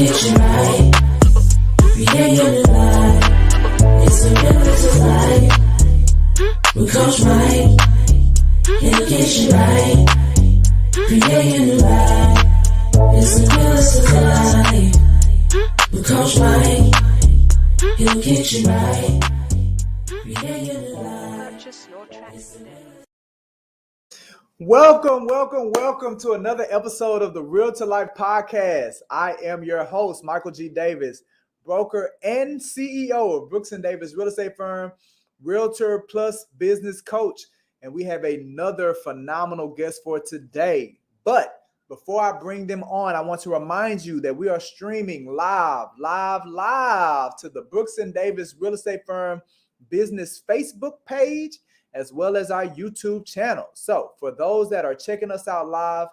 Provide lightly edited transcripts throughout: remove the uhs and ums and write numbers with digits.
get you right. Create your new life. It's a realistic life. With Coach Mike. He'll get you right. Create your new life. It's a realistic life. With Coach Mike. He'll get you right. Create your new life. Purchase your tracks today. Welcome to another episode of the Realtor Life Podcast. I am your host, Michael G. Davis, broker and CEO of Brooks & Davis Real Estate Firm, Realtor plus business coach. And we have another phenomenal guest for today. But before I bring them on, I want to remind you that we are streaming live to the Brooks & Davis Real Estate Firm business Facebook page, as well as our YouTube channel. So for those that are checking us out live,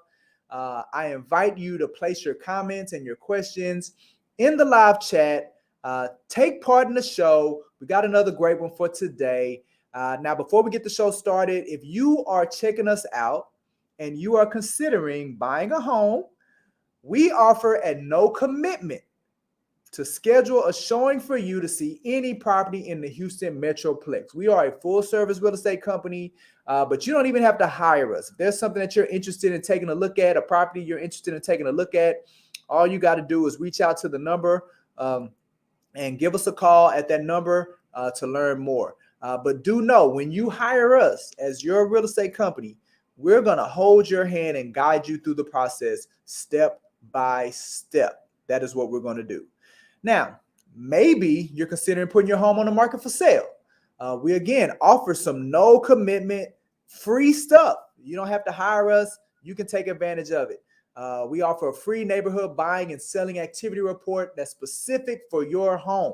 I invite you to place your comments and your questions in the live chat. Take part in the show. We got another great one for today. Now, before we get the show started, if you are checking us out and you are considering buying a home, we offer at no commitment to schedule a showing for you to see any property in the Houston Metroplex. We are a full-service real estate company, but you don't even have to hire us. If there's something that you're interested in taking a look at, a property you're interested in taking a look at, all you got to do is reach out to the number and give us a call at that number to learn more. But do know, when you hire us as your real estate company, we're going to hold your hand and guide you through the process step by step. That is what we're going to do. Now, maybe you're considering putting your home on the market for sale. We, again, offer some no commitment, free stuff. You don't have to hire us. You can take advantage of it. We offer a free neighborhood buying and selling activity report that's specific for your home,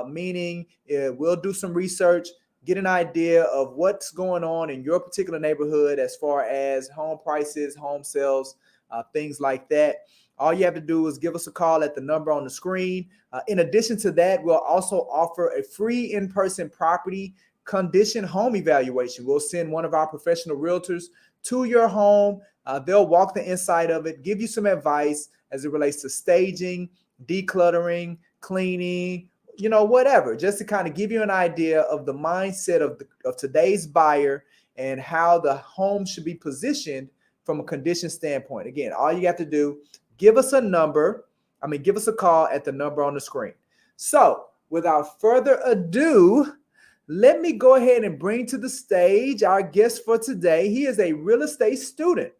meaning we'll do some research, get an idea of what's going on in your particular neighborhood as far as home prices, home sales, things like that. All you have to do is give us a call at the number on the screen. In addition to that, we'll also offer a free in-person property condition home evaluation. We'll send one of our professional realtors to your home. They'll walk the inside of it, give you some advice as it relates to staging, decluttering, cleaning, whatever, just to kind of give you an idea of the mindset of today's buyer and how the home should be positioned from a condition standpoint. Again, all you have to do, give us a call at the number on the screen. So without further ado, let me go ahead and bring to the stage our guest for today. He is a real estate student,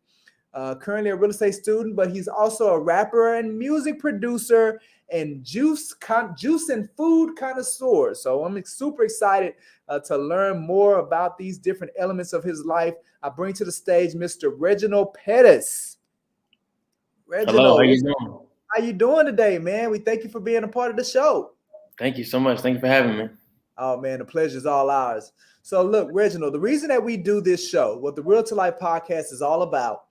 currently a real estate student, but he's also a rapper and music producer and juice and food connoisseur. So I'm super excited to learn more about these different elements of his life. I bring to the stage Mr. Reginald Pettus. Reginald, hello, how you doing? How you doing today, man? We thank you for being a part of the show. Thank you so much. Thank you for having me. Oh, man, the pleasure is all ours. So look, Reginald, the reason that we do this show, what the Realtor Life Podcast is all about,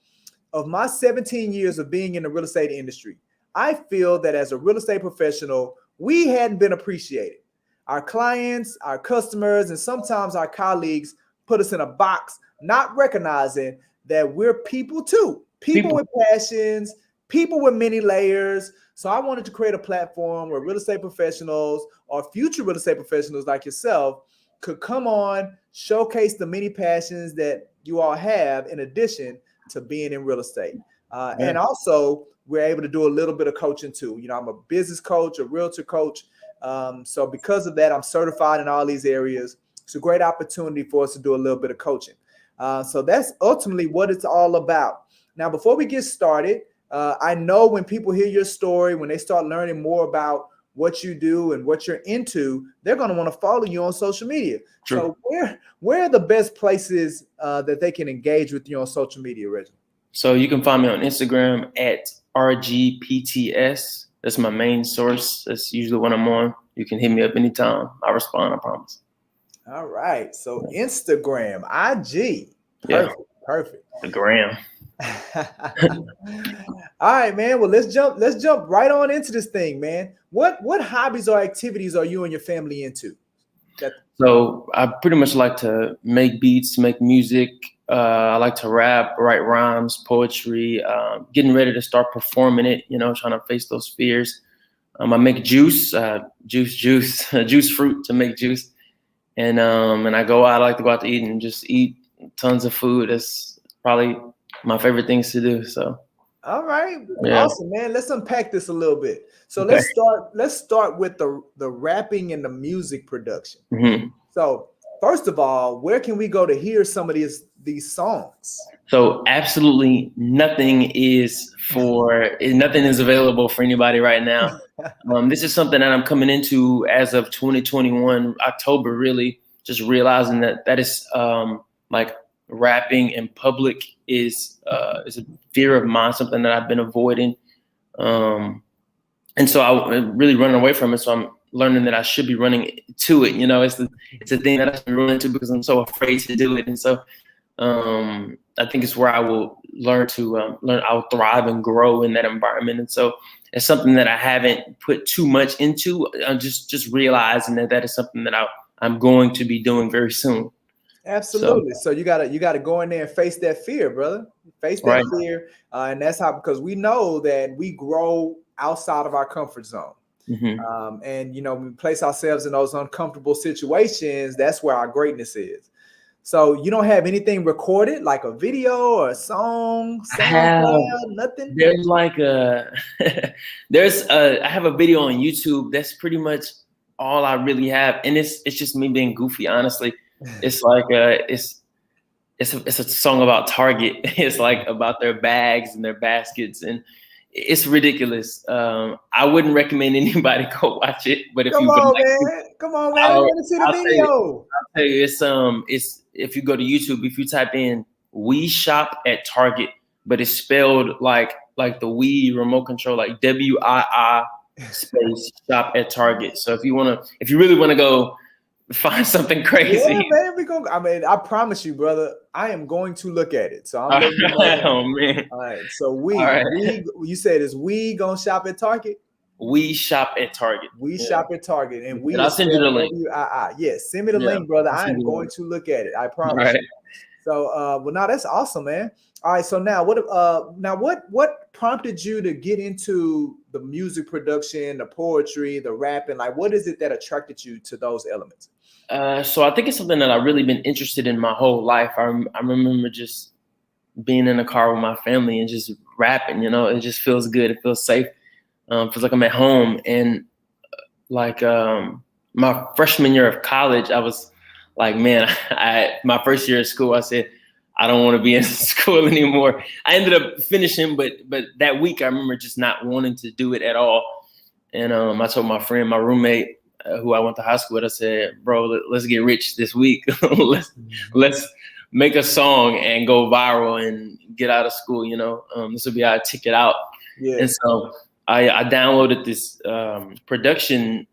of my 17 years of being in the real estate industry, I feel that as a real estate professional, we hadn't been appreciated. Our clients, our customers, and sometimes our colleagues put us in a box, not recognizing that we're people too. People with passions, people with many layers. So I wanted to create a platform where real estate professionals or future real estate professionals like yourself could come on, showcase the many passions that you all have in addition to being in real estate. And also, we're able to do a little bit of coaching too. I'm a business coach, a realtor coach. So because of that, I'm certified in all these areas. It's a great opportunity for us to do a little bit of coaching. So that's ultimately what it's all about. Now, before we get started, I know when people hear your story, when they start learning more about what you do and what you're into, they're going to want to follow you on social media. True. So where are the best places that they can engage with you on social media, Reggie? So you can find me on Instagram at RGPTS. That's my main source. That's usually when I'm on. You can hit me up anytime. I respond, I promise. All right. So Instagram, IG. Perfect. The gram. All right, man. Well, let's jump right on into this thing, man. What hobbies or activities are you and your family into? So I pretty much like to make beats, make music, I like to rap, write rhymes, poetry, getting ready to start performing it, trying to face those fears. I make juice, juice fruit to make juice. And I go out, I like to go out to eat and just eat tons of food. That's probably my favorite things to do. So. All right. Yeah. Awesome, man. Let's unpack this a little bit. So Okay. let's start with the rapping and the music production. Mm-hmm. So first of all, where can we go to hear some of these songs? So absolutely nothing is available for anybody right now. This is something that I'm coming into as of 2021, October, really just realizing that is like rapping in public is a fear of mine, something that I've been avoiding. And so I really running away from it. So I'm learning that I should be running to it. It's a thing that I've been running to because I'm so afraid to do it. And so I think it's where I will learn to I'll thrive and grow in that environment. And so it's something that I haven't put too much into. I'm just realizing that is something that I'm going to be doing very soon. Absolutely. So you gotta go in there and face that fear, brother. Face that fear, and that's how, because we know that we grow outside of our comfort zone. Mm-hmm. And we place ourselves in those uncomfortable situations. That's where our greatness is. So you don't have anything recorded, like a video or a song, nothing? There's like I have a video on YouTube. That's pretty much all I really have. And it's just me being goofy, honestly. It's like it's a song about Target. It's like about their bags and their baskets, and it's ridiculous. I wouldn't recommend anybody go watch it. But if come on, man, I want to see the video. I'll tell you, it's if you go to YouTube, if you type in "We Shop at Target," but it's spelled like the Wii remote control, like WII space shop at Target. So if you really want to go find something crazy, yeah, man, I promise you, brother, I am going to look at it. So I'm letting you know. Oh man! All right, so you said is we gonna shop at Target? We shop at Target. We shop at Target, and I'll send you the link. Yes, send me the link, brother. I am going to look at it. I promise you. So, well, now that's awesome, man. All right, so now what prompted you to get into the music production, the poetry, the rapping? Like, what is it that attracted you to those elements? So I think it's something that I've really been interested in my whole life. I remember just being in the car with my family and just rapping. It just feels good. It feels safe. Feels like I'm at home. And like my freshman year of college, I was like, man, my first year of school, I said, I don't want to be in school anymore. I ended up finishing, but that week I remember just not wanting to do it at all. And I told my friend, my roommate, who I went to high school with, I said, bro, let's get rich this week. let's make a song and go viral and get out of school. This will be our ticket out. Yeah. And so I downloaded this production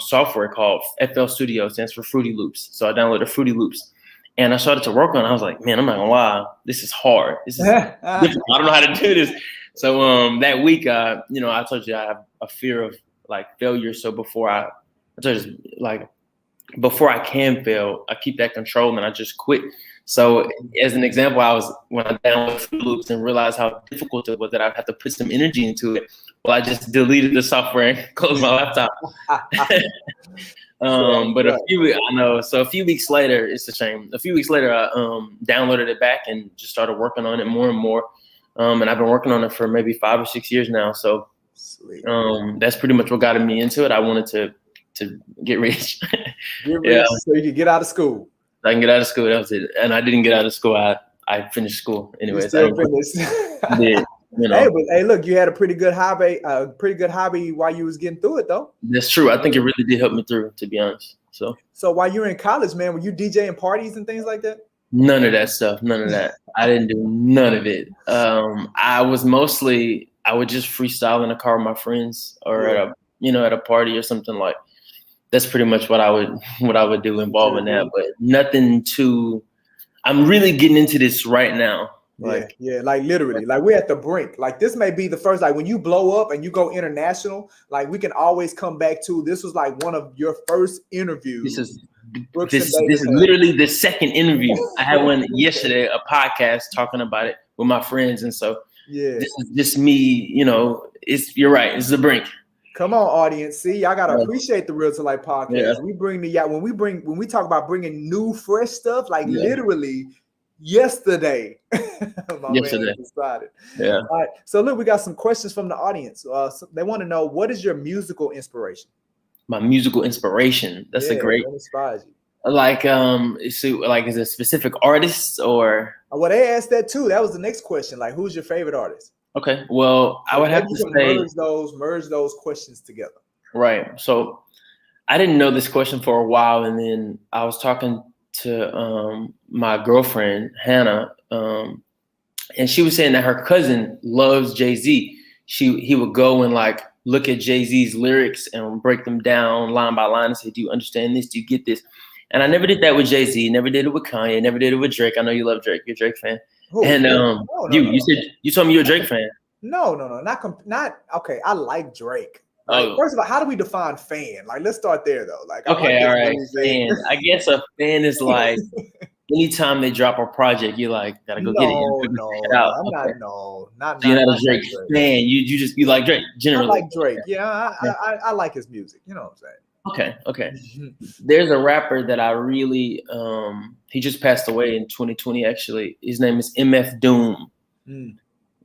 software called FL Studio. It stands for Fruity Loops. So I downloaded Fruity Loops. And I started to work on it. I was like, man, I'm not gonna lie, this is hard. This is difficult. I don't know how to do this. So that week, I told you I have a fear of like failure. So before I can fail, I keep that control and I just quit. So as an example, when I downloaded Fruity Loops and realized how difficult it was that I'd have to put some energy into it. Well, I just deleted the software and closed my laptop. But a few weeks later, it's a shame. A few weeks later, I downloaded it back and just started working on it more and more. And I've been working on it for maybe 5 or 6 years now. So that's pretty much what got me into it. I wanted to get rich. Yeah. So you could get out of school. I can get out of school. That was it. And I didn't get out of school. I finished school anyways. You still finished. Did. Hey, look, you had a pretty good hobby while you was getting through it, though. That's true. I think it really did help me through, to be honest. So while you were in college, man, were you DJing parties and things like that? None of that stuff. None of that. I didn't do none of it. I would just freestyle in a car with my friends or at a party or something like. That's pretty much what I would do involving that, but nothing too. I'm really getting into this right now. Like literally, like we're at the brink. Like this may be the first, like when you blow up and you go international, like we can always come back to, this was like one of your first interviews Brooks this and Davis is have. literally the second interview. I had one yesterday, a podcast talking about it with my friends, and so Yeah. this is just me. You know, you're right. It's the brink. Come on, audience. See, y'all gotta Right. appreciate the Real to Life podcast. Yeah. We bring when we talk about bringing new, fresh stuff, like Yeah. literally yesterday. My Yesterday. man decided. Yeah. All right. So look, we got some questions from the audience. So they want to know, what is your musical inspiration? My musical inspiration. That's a great. What inspires you? Like, so, like, is it a specific artist or? Well, they asked that too. That was the next question. Like, who's your favorite artist? Okay. Well, I would have to say merge those questions together. Right. So I didn't know this question for a while, and then I was talking to my girlfriend Hannah, and she was saying that her cousin loves Jay-Z. He would go and like look at Jay-Z's lyrics and break them down line by line and say, "Do you understand this? Do you get this?" And I never did that with Jay-Z. Never did it with Kanye. Never did it with Drake. I know you love Drake. You're a Drake fan. Who? And you said you told me you're a Drake fan. No, not okay. I like Drake. Like, Oh. First of all, how do we define fan? Like, let's start there though. Like, okay, all right, fan. I guess a fan is like anytime they drop a project, you're like, gotta go get it. I'm not. You're not a Drake fan. You like Drake generally. I like Drake. Yeah, I like his music. You know what I'm saying? Okay. There's a rapper that I really he just passed away in 2020 actually. His name is MF Doom.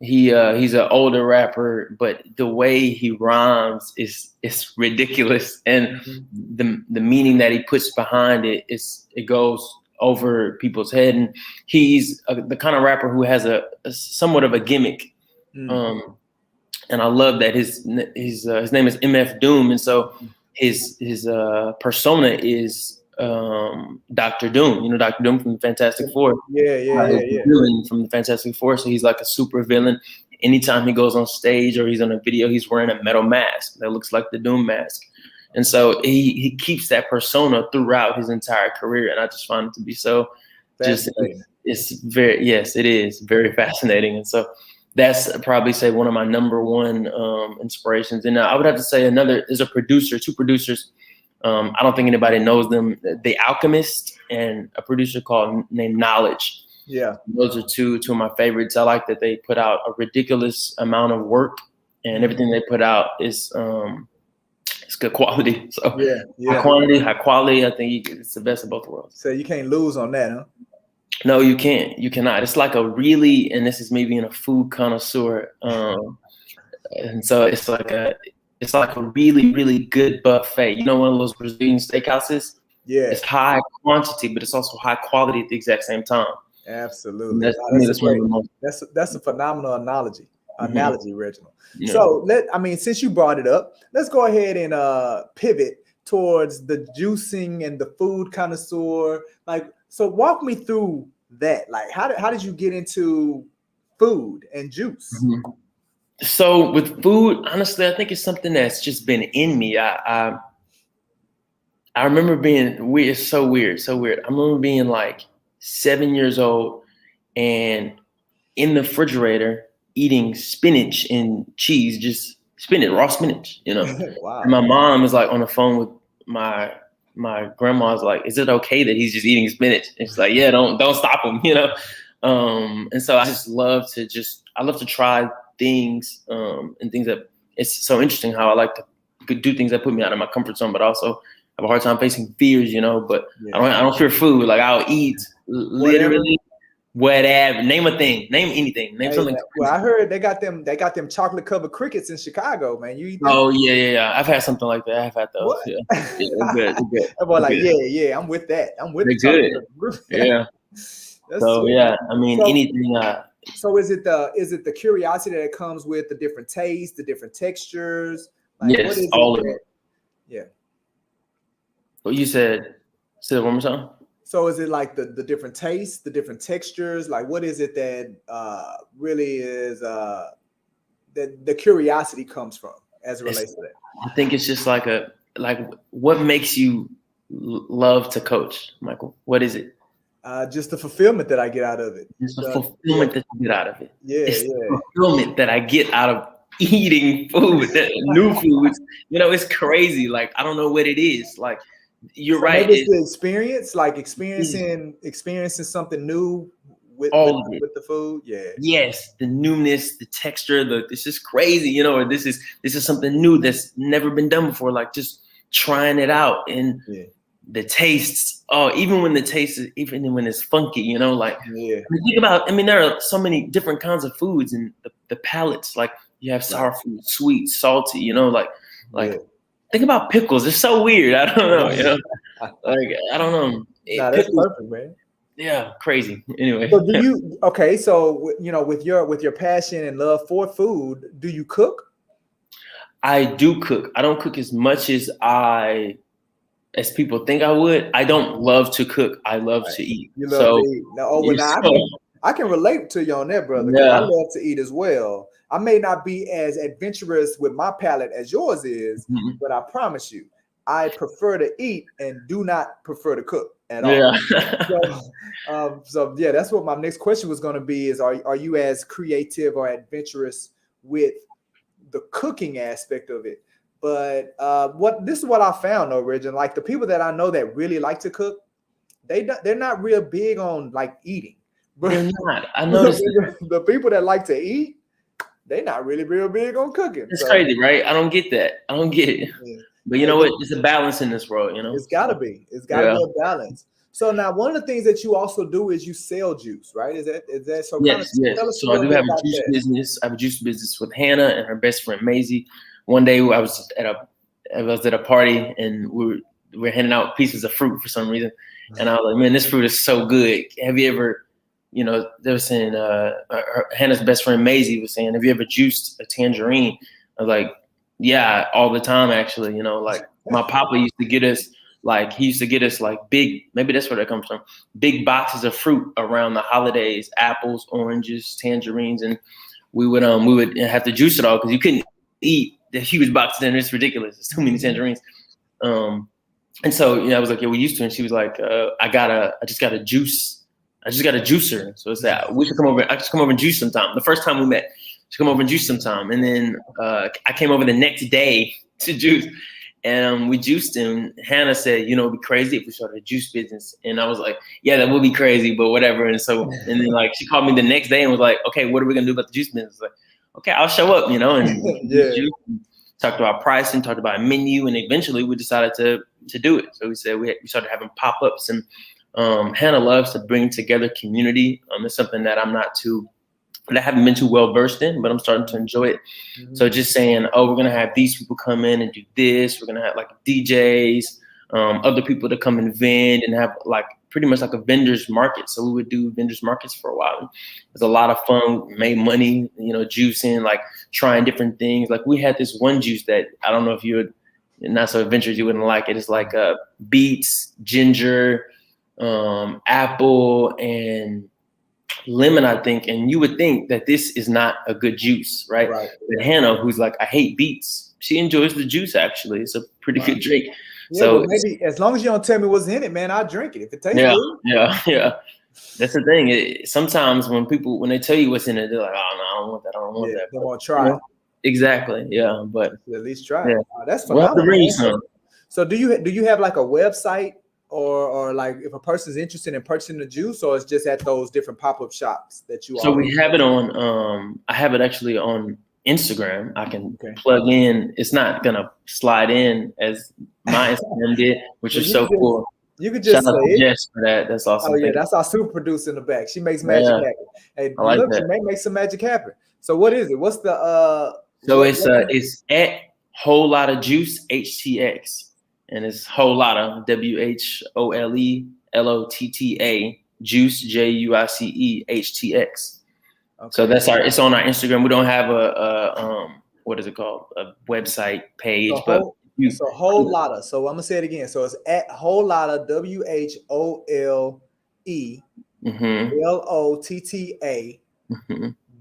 He's an older rapper, but the way he rhymes is ridiculous, and the meaning that he puts behind it goes over people's head. And he's the kind of rapper who has a somewhat of a gimmick, and I love that his name is MF Doom, and so his persona is Dr. Doom. You know Dr. Doom from the Fantastic Four. Yeah. Villain from the Fantastic Four. So he's like a super villain. Anytime he goes on stage or he's on a video, he's wearing a metal mask that looks like the Doom mask. And so he keeps that persona throughout his entire career. And I just find it to be so fascinating. It is very fascinating. And so that's probably say one of my number one inspirations. And I would have to say is a producer, two producers. I don't think anybody knows them. The Alchemist and a producer named Knowledge. Yeah, those are two of my favorites. I like that they put out a ridiculous amount of work, and everything they put out is it's good quality. So high quality. I think it's the best of both worlds. So you can't lose on that, huh? No, you can't. You cannot. It's like and this is me being a food connoisseur, and so it's like a really, really good buffet. You know, one of those Brazilian steakhouses? Yeah. It's high quantity, but it's also high quality at the exact same time. Absolutely. That's a phenomenal analogy, Reginald. Yeah. So since you brought it up, let's go ahead and pivot towards the juicing and the food connoisseur. Like, so walk me through that. Like, how did you get into food and juice? Mm-hmm. So with food, honestly, I think it's something that's just been in me. I remember being weird. It's so weird. I remember being like 7 years old and in the refrigerator eating spinach and cheese, just spinach, raw spinach, you know. Wow. And my mom is like on the phone with my grandma's like, is it okay that he's just eating spinach? And she's like, yeah, don't stop him, you know. And so I just love to try things and things that it's so interesting how I like to do things that put me out of my comfort zone, but also have a hard time facing fears, you know. But I don't fear food. Like I'll eat literally whatever. Name a thing. Name anything. Name something. Well, I heard they got them chocolate covered crickets in Chicago, man. You eat them? Oh yeah. I've had something like that. I've had those. What? Yeah, they're good. I'm with that. I'm with they're good. Yeah. So yeah, anything. So is it the curiosity that comes with the different tastes, the different textures? Like, yes, what is all of it. Yeah. What you said? Say it one more time. So is it like the different tastes, the different textures? Like, what is it that really is that the curiosity comes from as it relates to that? I think it's just like what makes you love to coach, Michael? What is it? Just the fulfillment that I get out of it. It's the fulfillment that you get out of it. It's the fulfillment that I get out of eating food, new foods. You know, it's crazy. Like, I don't know what it is. Like, You're So right. maybe it's the experience, like experiencing something new with All of it. with the food. Yeah. Yes, the newness, the texture, this is crazy, you know, or this is something new that's never been done before. Like just trying it out and the tastes. Oh, even when when it's funky, you know, like think about. I mean, there are so many different kinds of foods and the palates. Like you have sour food, sweet, salty. You know, like think about pickles. It's so weird. I don't know. You know, like I don't know. Nah, that's perfect, man. Yeah, crazy. Anyway. So do you okay? So you know, with your passion and love for food, do you cook? I do cook. I don't cook as much as people think I would. I don't love to cook. I love to eat. You love to eat. Now, I can relate to you on that, brother. Because I love to eat as well. I may not be as adventurous with my palate as yours is, but I promise you, I prefer to eat and do not prefer to cook at all. So yeah, that's what my next question was going to be: is are you as creative or adventurous with the cooking aspect of it? But this is what I found though, Reginald. Like the people that I know that really like to cook, they're not real big on like eating. But they're not. I noticed the people that like to eat, they're not really real big on cooking. It's crazy, right? I don't get that. I don't get it. Yeah. But you know what? There's a balance in this world, you know? It's gotta be. It's gotta be a balance. So now one of the things that you also do is you sell juice, right? Is that so? Yes. So I do have a juice business. I have a juice business with Hannah and her best friend Maisie. One day I was at a party and we were handing out pieces of fruit for some reason. And I was like, man, this fruit is so good. Have you ever, you know, they were saying, Hannah's best friend Maisie was saying, have you ever juiced a tangerine? I was like, yeah, all the time, actually. You know, like my papa used to get us, big, maybe that's where that comes from, big boxes of fruit around the holidays, apples, oranges, tangerines. And we would have to juice it all because you couldn't eat the huge boxes and it's ridiculous. It's too many tangerines. And so, I was like, yeah, we used to. And she was like, I just got a juicer. So it's that I should come over and juice sometime. The first time we met, she come over and juice sometime. And then I came over the next day to juice. And we juiced him. Hannah said, you know, it'd be crazy if we started a juice business. And I was like, yeah, that would be crazy, but whatever. And then like she called me the next day and was like, okay, what are we gonna do about the juice business? Like, okay, I'll show up, you know, and talked about pricing, talked about a menu, and eventually we decided to do it. So we said we started having pop-ups, and Hannah loves to bring together community. It's something that I haven't been too well versed in, but I'm starting to enjoy it. Mm-hmm. So just saying, oh, we're gonna have these people come in and do this. We're gonna have like DJs, other people to come and vend and have like pretty much like a vendor's market. So we would do vendor's markets for a while. It was a lot of fun. We made money, you know, juicing, like trying different things. Like we had this one juice that I don't know if you're not so adventurous, you wouldn't like it. It's like beets, ginger, apple, and lemon, I think. And you would think that this is not a good juice, right? But Hannah, who's like, I hate beets, she enjoys the juice. Actually, it's a pretty good drink. Yeah, so maybe as long as you don't tell me what's in it, man, I'll drink it if it tastes good. Yeah. That's the thing. Sometimes when they tell you what's in it, they're like, oh no, I don't want that. I don't want that. They won't try it. Exactly. Yeah, but at least try it. Oh, that's phenomenal. So do you have like a website or like if a person's interested in purchasing the juice, or it's just at those different pop-up shops that you? So we have it on. I have it actually on Instagram. I can plug in. It's not gonna slide in as my Instagram did, which is so cool. You could just say it. Jess for that. That's awesome. Oh yeah, that's our super producer in the back. She makes magic happen. Hey, I like that. She may make some magic happen. So what is it? What's the So it's at Whole Lotta Juice HTX, and it's Whole Lotta WHOLELOTTA Juice JUICE HTX. So that's it's on our Instagram. We don't have a what is it called? A website page, so Whole Lotta. So I'm gonna say it again. So it's at Whole Lotta WHOLELOTTA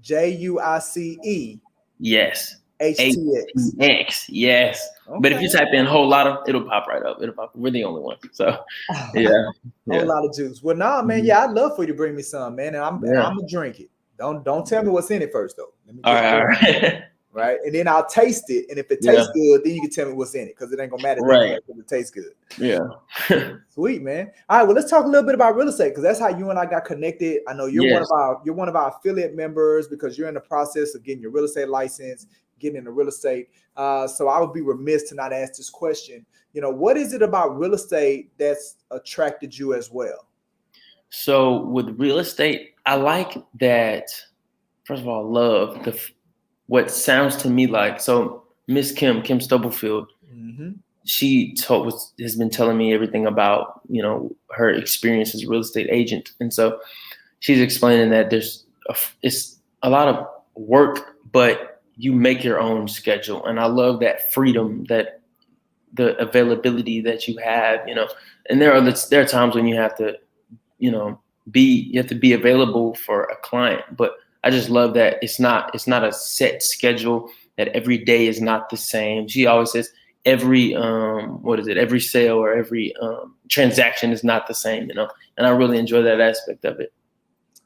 JUICE. Yes. HTX. Yes. Okay. But if you type in Whole Lotta, it'll pop right up. We're the only one. So yeah. Whole Lotta Juice. Well, nah, man. Yeah, I'd love for you to bring me some, man. And I'm gonna drink it. Don't tell me what's in it first, though. All right. right? And then I'll taste it. And if it tastes good, then you can tell me what's in it, because it ain't gonna matter if it tastes good. Yeah. Sweet, man. All right, well, let's talk a little bit about real estate, because that's how you and I got connected. I know you're one of our affiliate members, because you're in the process of getting your real estate license, getting into real estate. So I would be remiss to not ask this question. What is it about real estate that's attracted you as well? So with real estate, I like that. First of all, I love what sounds to me like, so Miss Kim Stubblefield, she has been telling me everything about, her experience as a real estate agent. And so she's explaining that it's a lot of work, but you make your own schedule. And I love that freedom, that the availability that you have, and there are times when you have to, be available for a client, but I just love that it's not a set schedule, that every day is not the same. She always says every sale or every transaction is not the same, and I really enjoy that aspect of it.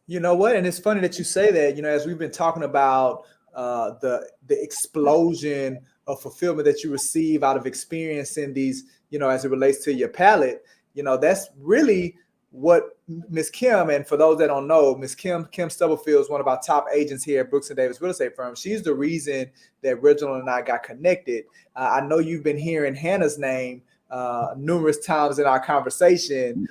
You know what? And it's funny that you say that, as we've been talking about the explosion of fulfillment that you receive out of experiencing these, as it relates to your palate, that's really what Miss Kim, and for those that don't know, Miss Kim Stubblefield is one of our top agents here at Brooks & Davis Real Estate Firm. She's the reason that Reginald and I got connected. I know you've been hearing Hannah's name numerous times in our conversation,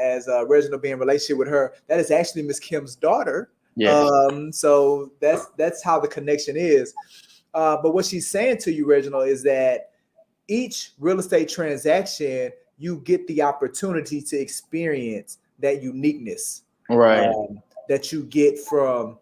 as Reginald being in relationship with her. That is actually Miss Kim's daughter. Yes. So that's how the connection is. But what she's saying to you, Reginald, is that each real estate transaction, you get the opportunity to experience that uniqueness, right? That you get from,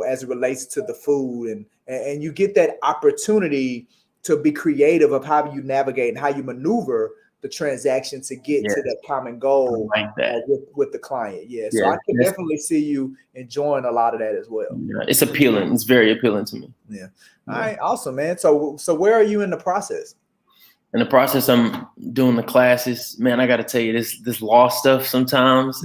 as it relates to the food, and you get that opportunity to be creative of how you navigate and how you maneuver the transaction to get to that common goal, like that. With the client. So I can definitely see you enjoying a lot of that as well. It's appealing. It's very appealing to me. All right, awesome, man. So where are you in the process? In the process, I'm doing the classes. Man, I got to tell you, this law stuff sometimes,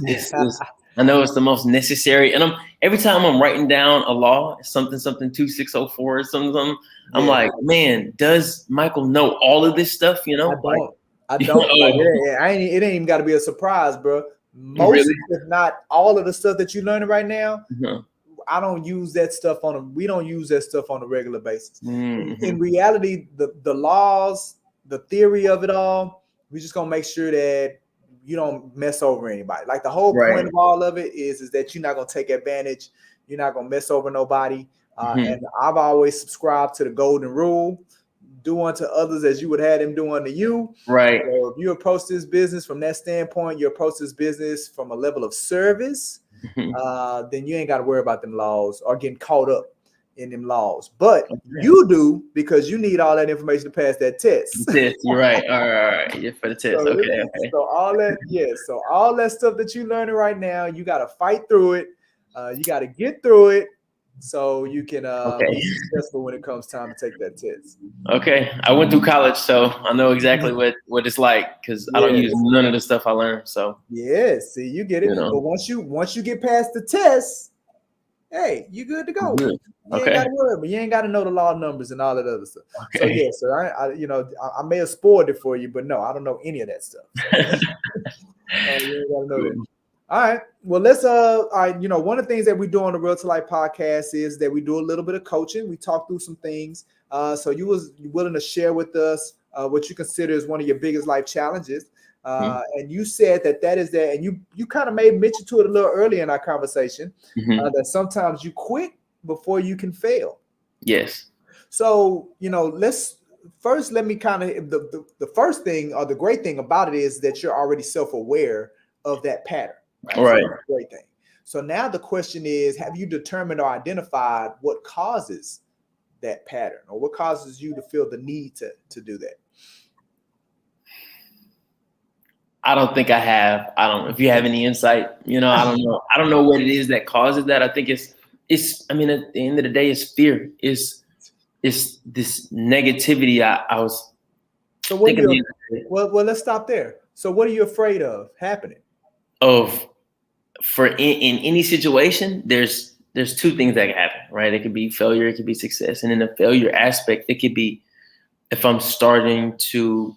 I know it's the most necessary. And every time I'm writing down a law, something 2604 or something, I'm like, man, does Michael know all of this stuff? I don't. It ain't even got to be a surprise, bro. Most, if not all of the stuff that you're learning right now, I don't use that stuff we don't use that stuff on a regular basis. In reality, the laws, the theory of it all, we're just gonna make sure that you don't mess over anybody. Like, the whole point of all of it is that you're not gonna take advantage. You're not gonna mess over nobody. And I've always subscribed to the golden rule: do unto others as you would have them do unto you. Right. So if you approach this business from that standpoint, you approach this business from a level of service, then you ain't got to worry about them laws or getting caught up in them laws. But you do, because you need all that information to pass that test. You're right. All right. Yeah, for the test. Okay. So all that stuff that you're learning right now, you got to fight through it. You got to get through it, so you can be successful when it comes time to take that test. Okay. I went through college, so I know exactly what it's like, because I don't use none of the stuff I learned. So see, you get it. But once you get past the test, hey, you good to go. Good. You ain't got to worry, but you ain't got to know the law numbers and all that other stuff. So I may have spoiled it for you, but no, I don't know any of that stuff. So, you ain't got to know that. All right. Well, let's one of the things that we do on the Realtor Life podcast is that we do a little bit of coaching. We talk through some things. So you willing to share with us what you consider is one of your biggest life challenges. And you said that is that, and you kind of made mention to it a little earlier in our conversation, that sometimes you quit before you can fail. Yes. So, let me kind of, the first thing, or the great thing about it, is that you're already self-aware of that pattern. Right. So great thing. So now the question is, have you determined or identified what causes that pattern, or what causes you to feel the need to do that? I don't think I have. I don't know if you have any insight. I don't know. I don't know what it is that causes that. I think it's I mean, at the end of the day, it's fear. It's this negativity. I was so what thinking. Well, let's stop there. So what are you afraid of happening? For in any situation, there's there's two things that can happen, right? It could be failure, it could be success. And in the failure aspect, it could be if I'm starting to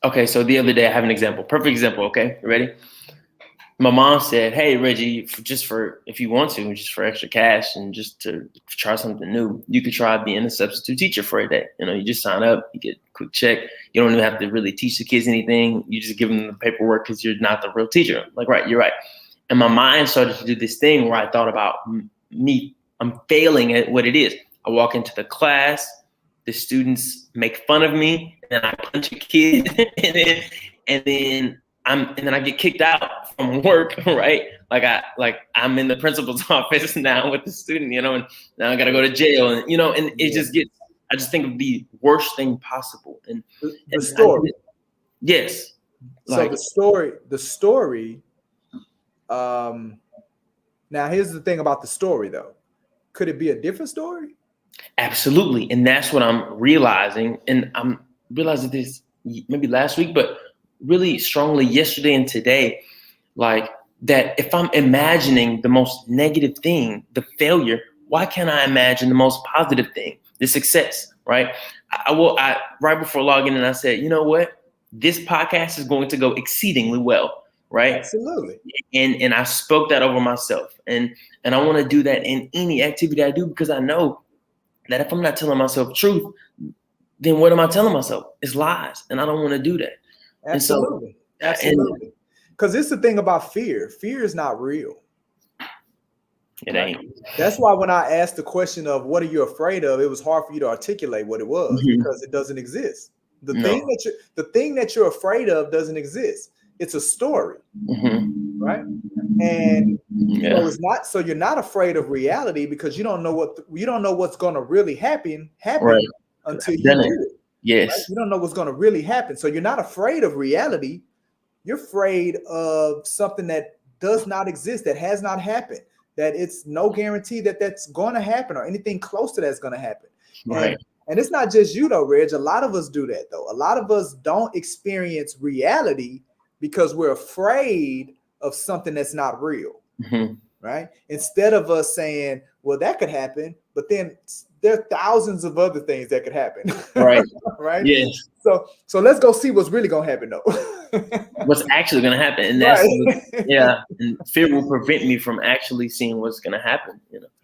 okay, so the other day I have an example, perfect example. Okay, you ready? My mom said, "Hey, Reggie, just for if you want to, just for extra cash and just to try something new, you could try being a substitute teacher for a day. You know, you just sign up, you get a quick check. You don't even have to really teach the kids anything. You just give them the paperwork because you're not the real teacher." Like, right, you're right. And my mind started to do this thing where I thought about me. I'm failing at what it is. I walk into the class, the students make fun of me, and then I punch a kid, and then I get kicked out from work, right? I'm in the principal's office now with the student, and now I gotta go to jail, and it just gets. I just think of the worst thing possible, and the story. Yes. So the story. Now here's the thing about the story, though. Could it be a different story? Absolutely, and that's what I'm realizing, and I'm realizing this maybe last week, but really strongly yesterday and today, like that if I'm imagining the most negative thing, the failure, why can't I imagine the most positive thing, the success, right? I right before logging in, I said, you know what? This podcast is going to go exceedingly well, right? Absolutely. And I spoke that over myself. And I want to do that in any activity I do, because I know that if I'm not telling myself truth, then what am I telling myself? It's lies. And I don't want to do that. Absolutely. Absolutely. Because it's the thing about fear. Fear is not real. It ain't. That's why when I asked the question of what are you afraid of, it was hard for you to articulate what it was, because it doesn't exist. The thing that you're afraid of doesn't exist. It's a story. Right? And so it's not, so you're not afraid of reality because you don't know what's going to really happen right. Until you do it. Yes. Right? You don't know what's going to really happen. So you're not afraid of reality. You're afraid of something that does not exist, that has not happened, that it's no guarantee that that's going to happen or anything close to that's going to happen. Right. And it's not just you though, Reg. A lot of us do that though. A lot of us don't experience reality because we're afraid of something that's not real. Right? Instead of us saying, well, that could happen, but then there are thousands of other things that could happen. Right. Right. Yes. So let's go see what's really gonna happen though. What's actually gonna happen. And that's and fear will prevent me from actually seeing what's gonna happen.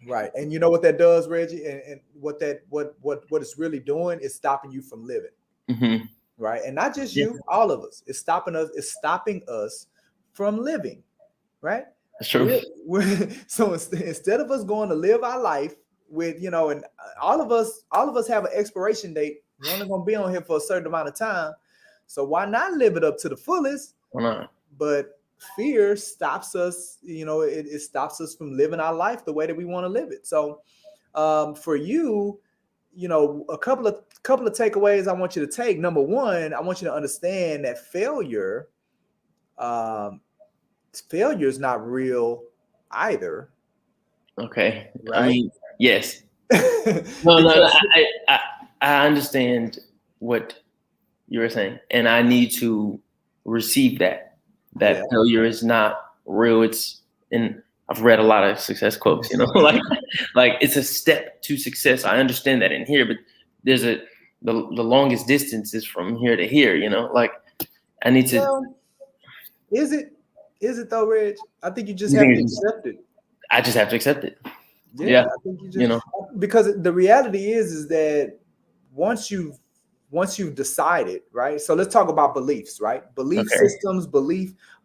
Right. And you know what that does, Reggie? And what it's really doing is stopping you from living. Right. And not just you, all of us. It's stopping us from living. Right. That's true. So instead of us going to live our life with, and all of us have an expiration date. We're only going to be on here for a certain amount of time. So why not live it up to the fullest? Why not? But fear stops us, it stops us from living our life the way that we want to live it. So for you, a couple of takeaways I want you to take. Number one, I want you to understand that failure is not real either. Okay. Right? I mean, yes. No. I understand what you were saying, and I need to receive that failure is not real. And I've read a lot of success quotes, like it's a step to success. I understand that in here, but there's the longest distance is from here to here, like I need to. Well, is it though, Reg? I think you just have to accept it. I just have to accept it. Yeah. I think you just, because the reality is that once you've decided, right? So let's talk about beliefs, right? Belief systems,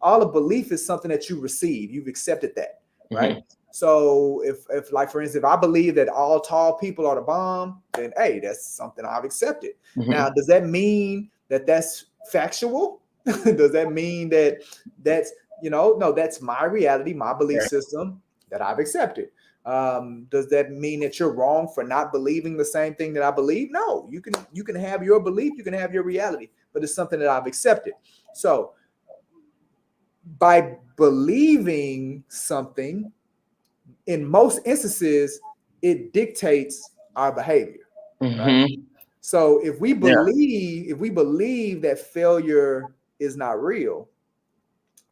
all of belief is something that you receive. You've accepted that, right? So if like, for instance, if I believe that all tall people are the bomb, then, hey, that's something I've accepted. Now, does that mean that that's factual? Does that mean that that's, no, that's my reality, my belief system that I've accepted. Does that mean that you're wrong for not believing the same thing that I believe? No, you can have your belief, you can have your reality, but it's something that I've accepted. So by believing something, in most instances, it dictates our behavior. Right? So if we believe that failure is not real,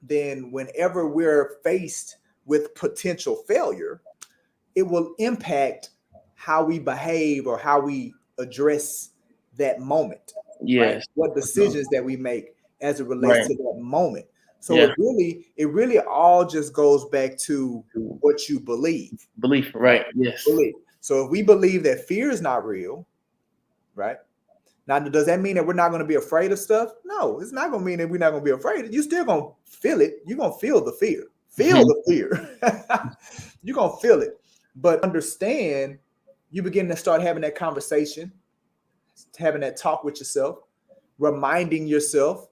then whenever we're faced with potential failure, it will impact how we behave or how we address that moment, right? Yes. What decisions that we make as it relates to that moment. So Yeah. it really all just goes back to what you believe. Belief, right? Yes. Believe. So if we believe that fear is not real, right? Now, does that mean that we're not going to be afraid of stuff? No, it's not going to mean that we're not going to be afraid. You're still going to feel it. You're going to feel the fear. Feel the fear. You're going to feel it. But understand, you begin to start having that conversation, having that talk with yourself, reminding yourself,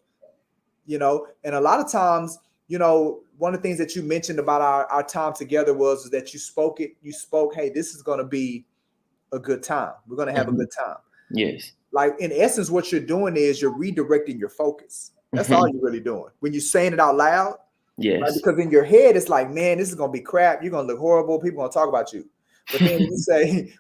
and a lot of times, one of the things that you mentioned about our time together was that you spoke, hey, this is going to be a good time. We're going to have a good time. Yes. Like, in essence, what you're doing is you're redirecting your focus. That's all you're really doing. When you're saying it out loud, yes, right? Because in your head, it's like, man, this is going to be crap. You're going to look horrible. People are going to talk about you. But then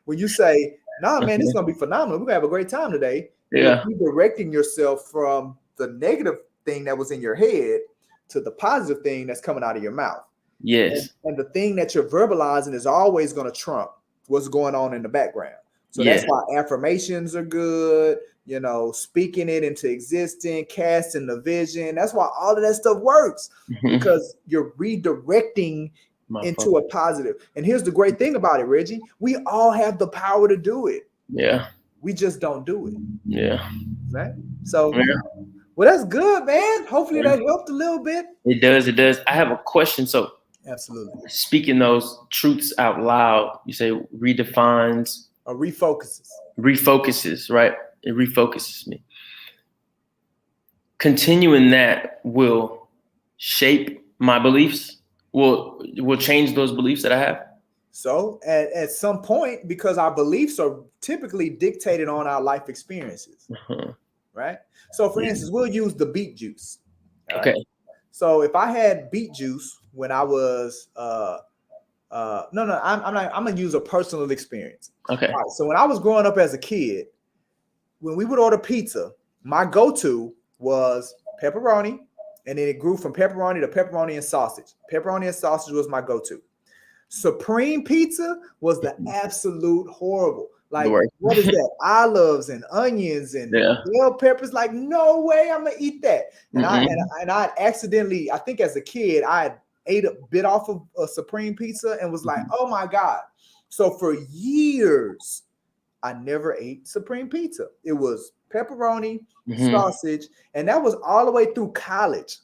when you say, nah, man, this is going to be phenomenal. We're going to have a great time today. Yeah. You're redirecting yourself from the negative thing that was in your head to the positive thing that's coming out of your mouth. Yes. And the thing that you're verbalizing is always going to trump what's going on in the background. So that's why affirmations are good, speaking it into existence, casting the vision. That's why all of that stuff works, because you're redirecting into a positive. And here's the great thing about it, Reggie. We all have the power to do it. Yeah. We just don't do it. Yeah. Right? So, well, that's good, man. Hopefully that helped a little bit. It does. It does. I have a question. So, absolutely. Speaking those truths out loud, you say redefines. Or refocuses. Refocuses, right? It refocuses me. Continuing that will shape my beliefs, will change those beliefs that I have. So at some point, because our beliefs are typically dictated on our life experiences, right? So for instance, we'll use the beet juice. Okay. Right? So if I had beet juice when I was, I'm gonna use a personal experience. Okay. All right, so when I was growing up as a kid, when we would order pizza, my go-to was pepperoni, and then it grew from pepperoni to pepperoni and sausage. Pepperoni and sausage was my go-to. Supreme pizza was the absolute horrible. Like, what is that? Olives and onions and bell peppers. Like, no way I'm gonna eat that. And I accidentally, I think as a kid, I ate a bit off of a Supreme pizza and was like, oh my God. So for years, I never ate Supreme pizza. It was pepperoni, sausage, and that was all the way through college.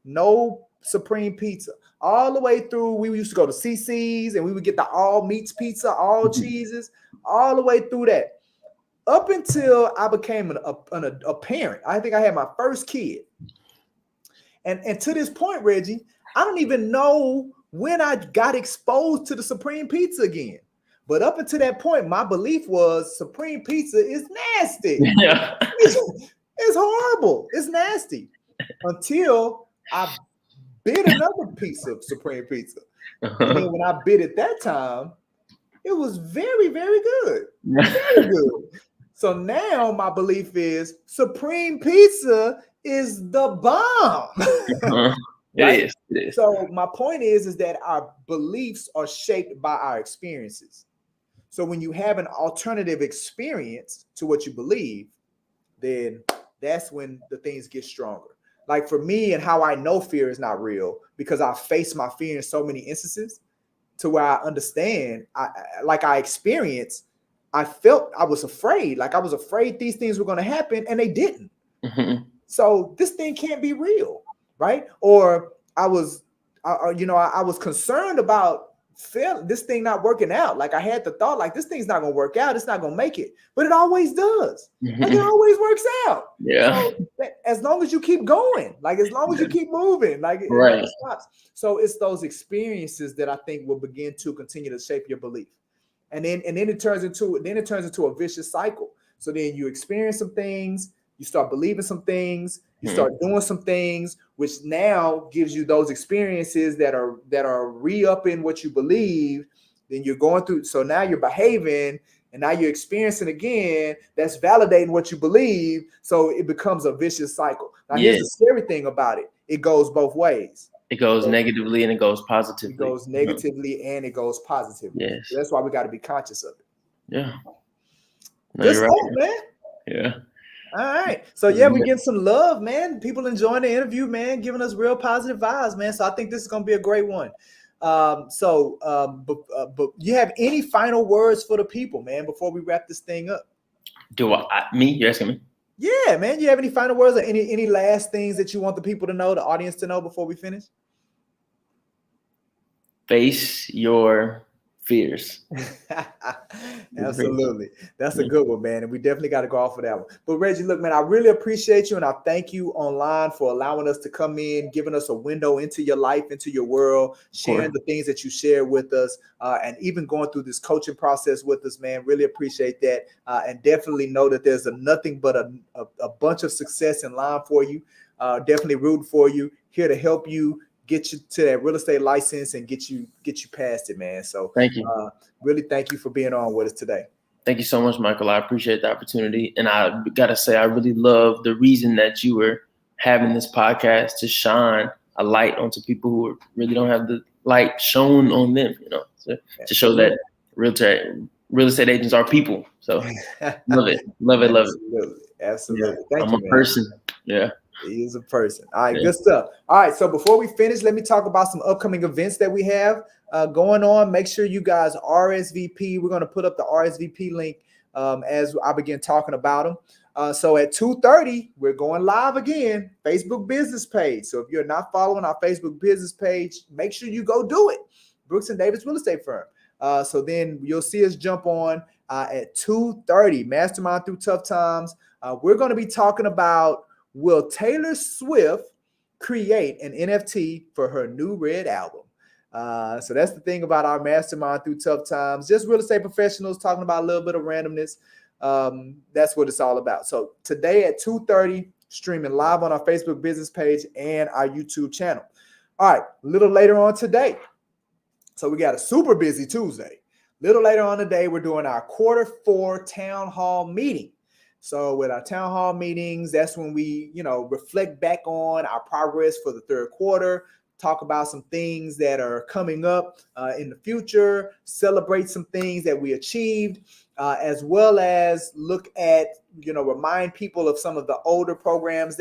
No Supreme pizza. All the way through, we used to go to CC's and we would get the all meats pizza, all cheeses, all the way through that. Up until I became a parent. I think I had my first kid. And to this point, Reggie, I don't even know when I got exposed to the Supreme pizza again. But up until that point, my belief was Supreme pizza is nasty. Yeah. It's horrible. It's nasty. Until I bit another piece of Supreme pizza. And then when I bit it that time, it was very, very good. Very good. So now my belief is Supreme pizza is the bomb. Right? It is. So my point is that our beliefs are shaped by our experiences. So when you have an alternative experience to what you believe, then that's when the things get stronger. Like for me, and how I know fear is not real, because I face my fear in so many instances to where I understand, I experienced, I felt I was afraid. Like I was afraid these things were going to happen and they didn't. So this thing can't be real, right? Or I was concerned about this thing not working out. Like I had the thought, like this thing's not going to work out. It's not going to make it, but it always does. Like it always works out. Yeah. So as long as you keep going, like as long as you keep moving, like it never stops. So it's those experiences that I think will begin to continue to shape your belief. And then it turns into a vicious cycle. So then you experience some things, you start believing some things, you start doing some things, which now gives you those experiences that are re-upping what you believe. Then you're going through, so now you're behaving, and now you're experiencing again. That's validating what you believe. So it becomes a vicious cycle. Now here's the scary thing about it. it goes both ways. It goes negatively and it goes positively. It goes negatively and it goes positively. Yes. So that's why we got to be conscious of it. Yeah. No, Good you're stuff, right. man. Yeah. All right. So yeah, we get some love, man. People enjoying the interview, man, giving us real positive vibes, man. So I think this is gonna be a great one. But you have any final words for the people, man, before we wrap this thing up? Me? You're asking me? Yeah, man. You have any final words or any last things that you want the people to know, the audience to know before we finish? Face your fears. Absolutely. That's a good one, man. And we definitely got to go off of that one. But Reggie, look, man, I really appreciate you. And I thank you online for allowing us to come in, giving us a window into your life, into your world, sharing the things that you share with us, and even going through this coaching process with us, man. Really appreciate that. And definitely know that there's nothing but a bunch of success in line for you. Definitely rooting for you, here to help you get you to that real estate license and get you past it, man. So thank you. Really thank you for being on with us today. Thank you so much, Michael. I appreciate the opportunity. And I got to say, I really love the reason that you were having this podcast, to shine a light onto people who really don't have the light shown on them, to show that real estate agents are people. So love it. Absolutely. Yeah. Thank you, man. A person. Yeah. He is a person. All right, good stuff. All right, so before we finish, let me talk about some upcoming events that we have going on. Make sure you guys RSVP. We're going to put up the RSVP link as I begin talking about them. So at 2:30, we're going live again, Facebook business page. So if you're not following our Facebook business page, make sure you go do it. Brooks and Davis Real Estate Firm. So then you'll see us jump on at 2:30, Mastermind Through Tough Times. We're going to be talking about, will Taylor Swift create an NFT for her new Red album? So that's the thing about our Mastermind Through Tough Times. Just real estate professionals talking about a little bit of randomness. That's what it's all about. So today at 2:30, streaming live on our Facebook business page and our YouTube channel. All right, a little later on today. So we got a super busy Tuesday. A little later on today, we're doing our Q4 town hall meeting. So with our town hall meetings, that's when we, reflect back on our progress for the third quarter, talk about some things that are coming up in the future, celebrate some things that we achieved, as well as look at, remind people of some of the older programs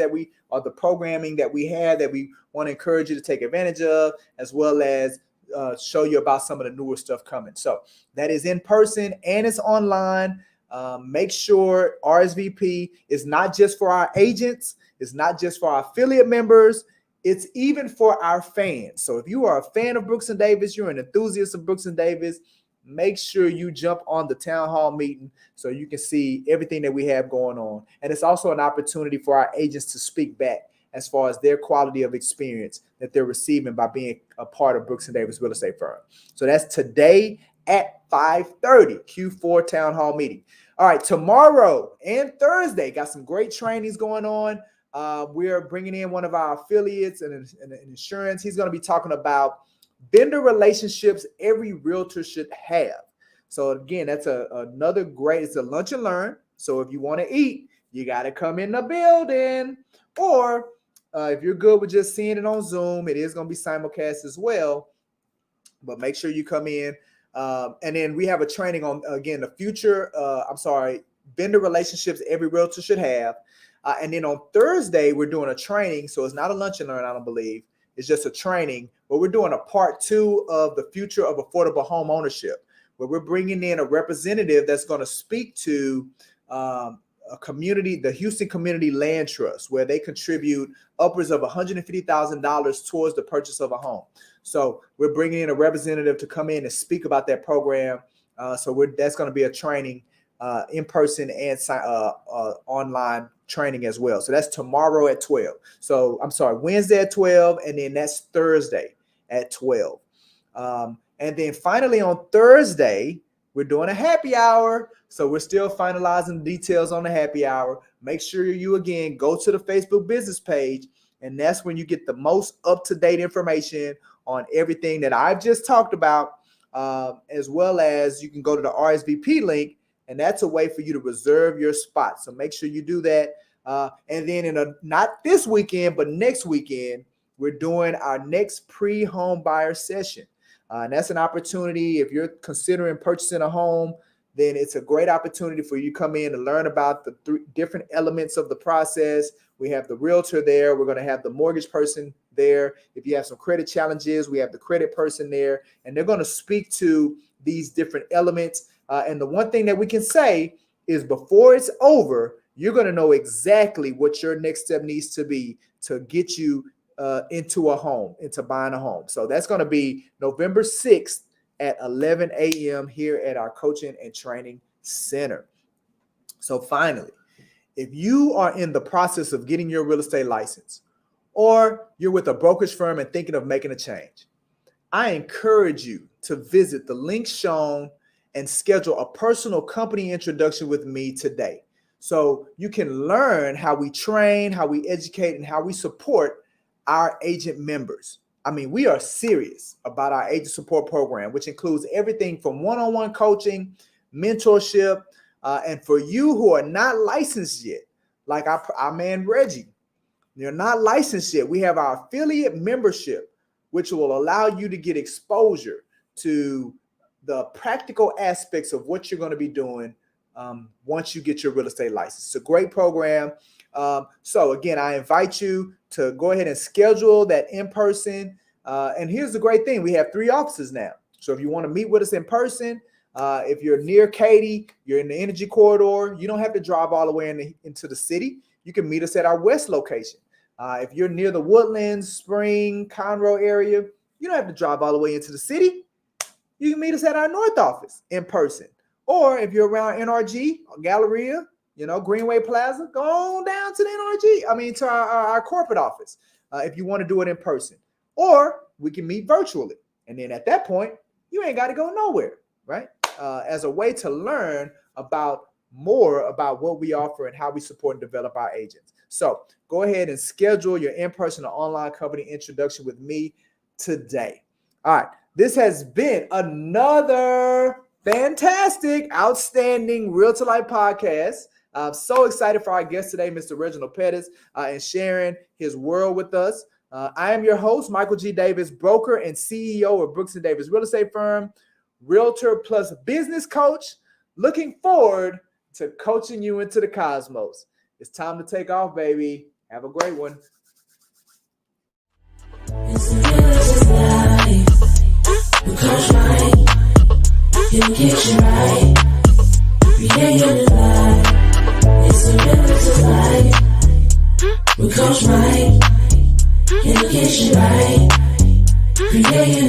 or the programming that we had that we want to encourage you to take advantage of, as well as show you about some of the newer stuff coming. So that is in person and it's online. Make sure RSVP is not just for our agents. It's not just for our affiliate members. It's even for our fans. So if you are a fan of Brooks and Davis, you're an enthusiast of Brooks and Davis, make sure you jump on the town hall meeting so you can see everything that we have going on. And it's also an opportunity for our agents to speak back as far as their quality of experience that they're receiving by being a part of Brooks and Davis Real Estate Firm. So that's today at 5:30, Q4 town hall meeting. All right, tomorrow and Thursday, got some great trainings going on. We're bringing in one of our affiliates and insurance. He's going to be talking about vendor relationships every realtor should have. So again, that's another great, it's a lunch and learn. So if you want to eat, you got to come in the building. Or if you're good with just seeing it on Zoom, it is going to be simulcast as well. But make sure you come in. And then we have a training on, again, vendor relationships every realtor should have. And then on Thursday, we're doing a training. So it's not a lunch and learn, I don't believe. It's just a training. But we're doing a part 2 of the future of affordable home ownership, where we're bringing in a representative that's going to speak to a community, the Houston Community Land Trust, where they contribute upwards of $150,000 towards the purchase of a home. So we're bringing in a representative to come in and speak about that program. That's going to be a training, in person and online training as well. So that's tomorrow at 12. So I'm sorry, Wednesday at 12, and then that's Thursday at 12. And then finally on Thursday, we're doing a happy hour. So we're still finalizing the details on the happy hour. Make sure you, again, go to the Facebook business page, and that's when you get the most up-to-date information on everything that I've just talked about, as well as you can go to the RSVP link, and that's a way for you to reserve your spot. So make sure you do that. And then not this weekend, but next weekend, we're doing our next pre-home buyer session. And that's an opportunity. If you're considering purchasing a home, then it's a great opportunity for you to come in and learn about the 3 different elements of the process. We have the realtor there. We're going to have the mortgage person there. If you have some credit challenges, we have the credit person there. And they're going to speak to these different elements. And the one thing that we can say is before it's over, you're going to know exactly what your next step needs to be to get you into a home, into buying a home. So that's going to be November 6th at 11 a.m. here at our coaching and training center. So finally, if you are in the process of getting your real estate license, or you're with a brokerage firm and thinking of making a change, I encourage you to visit the link shown and schedule a personal company introduction with me today. So you can learn how we train, how we educate, and how we support our agent members. I mean, we are serious about our agent support program, which includes everything from one-on-one coaching, mentorship, and for you who are not licensed yet, like our man Reggie, you're not licensed yet, we have our affiliate membership, which will allow you to get exposure to the practical aspects of what you're going to be doing once you get your real estate license. It's a great program. So again, I invite you to go ahead and schedule that in person. And here's the great thing. We have 3 offices now. So if you want to meet with us in person, if you're near Katy, you're in the energy corridor, you don't have to drive all the way into the city. You can meet us at our west location. If you're near the Woodlands, Spring, Conroe area, you don't have to drive all the way into the city. You can meet us at our north office in person. Or if you're around NRG, Galleria, Greenway Plaza, go on down to the NRG. To our corporate office if you want to do it in person. Or we can meet virtually. And then at that point, you ain't got to go nowhere, right? As a way to learn more about what we offer and how we support and develop our agents. So go ahead and schedule your in-person or online company introduction with me today. All right. This has been another fantastic, outstanding Realtor Life podcast. I'm so excited for our guest today, Mr. Reginald Pettus, and sharing his world with us. I am your host, Michael G. Davis, broker and CEO of Brooks & Davis Real Estate Firm, Realtor plus business coach. Looking forward to coaching you into the cosmos. It's time to take off, baby. Have a great one. It's the realtor's life. We coach right. You get you right. Create your life. It's the realtor's life. We coach right. You get you right. Create your